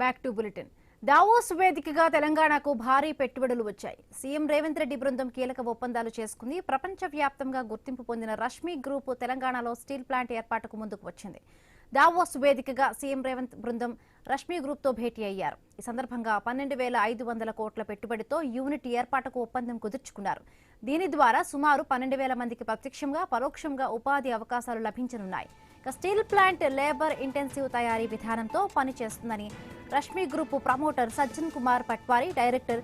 Back to bulletin. Davos వేదికగా తెలంగాణకు భారీ పెట్టుబడులు వచ్చాయి. సీఎం రేవంత్ రెడ్డి బృందం కీలక ఒప్పందాలు చేసుకుంది. ప్రపంచవ్యాప్తంగా గుర్తింపు పొందిన రష్మి గ్రూప్ తెలంగాణలో స్టీల్ ప్లాంట్ ఏర్పాటుకు ముందుకు వచ్చింది. దావోస్ వేదికగా సీఎం రేవంత్ బృందం రష్మి గ్రూప్ తో భేటీ అయ్యారు. ఈ సందర్భంగా 12,500 కోట్ల పెట్టుబడితో యూనిట్ ఏర్పాటుకు ఒప్పందం కుదుర్చుకున్నారు. దీని ద్వారా సుమారు 12,000 మందికి ప్రత్యక్షంగా పరోక్షంగా ఉపాధి అవకాశాలు లభించనున్నాయి. స్టీల్ ప్లాంట్ లేబర్ ఇంటెన్సివ్ తయారీ విధానంతో పనిచేస్తుందని Rashmi group promoter Sajjan Kumar Patwari, director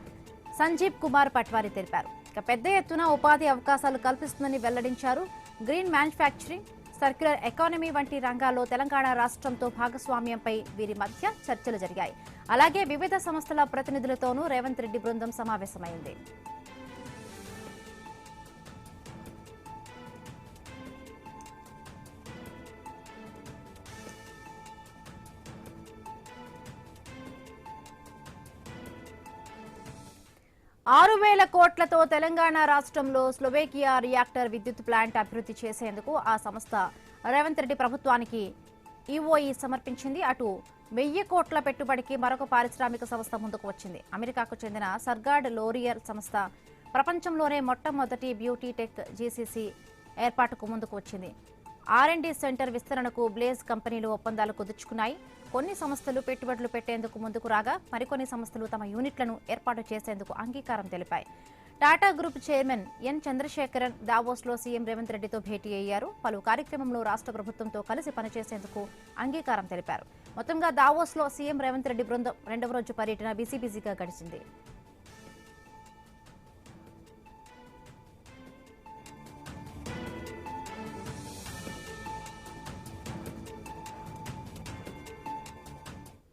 Sanjeev Kumar Patwari తెలిపారు. పెద్ద ఎత్తున ఉపాధి అవకాశాలు కల్పిస్తుందని వెల్లడించారు. గ్రీన్ మ్యానుఫ్యాక్చరింగ్, సర్క్యులర్ ఎకానమీ వంటి రంగాల్లో తెలంగాణ రాష్ట్రంతో భాగస్వామ్యంపై వీరి మధ్య చర్చలు జరిగాయి. అలాగే వివిధ సంస్థల ప్రతినిధులతోనూ రేవంత్ రెడ్డి బృందం సమావేశమైంది. ₹6,000 కోట్లతో తెలంగాణ రాష్ట్రంలో స్లోవేకియా రియాక్టర్ విద్యుత్ ప్లాంట్ అభివృద్ధి చేసేందుకు ఆ సంస్థ రేవంత్ రెడ్డి ప్రభుత్వానికి ఈఓఈ సమర్పించింది. అటు 1,000 కోట్ల పెట్టుబడికి మరొక పారిశ్రామిక సంస్థ ముందుకు వచ్చింది. అమెరికాకు చెందిన సర్గాడ్ లోరియర్ సంస్థ ప్రపంచంలోనే మొట్టమొదటి బ్యూటీ టెక్ జీసీసీ ఏర్పాటుకు ముందుకు వచ్చింది. R&D సెంటర్ విస్తరణకు బ్లేజ్ కంపెనీలు ఒప్పందాలు కుదుర్చుకున్నాయి. కొన్ని సంస్థలు పెట్టుబడులు పెట్టేందుకు ముందుకు రాగా మరికొన్ని సంస్థలు తమ యూనిట్లను ఏర్పాటు చేసేందుకు అంగీకారం తెలిపాయి. Tata group chairman N Chandrasekaran దావోస్లో సీఎం రేవంత్ రెడ్డితో భేటీ అయ్యారు. పలు కార్యక్రమంలో రాష్ట్ర ప్రభుత్వంతో కలిసి పనిచేసేందుకు అంగీకారం తెలిపారు. మొత్తంగా దావోస్లో సీఎం రేవంత్ రెడ్డి బృందం 2వ రోజు పర్యటన బిజీగా గడిచింది.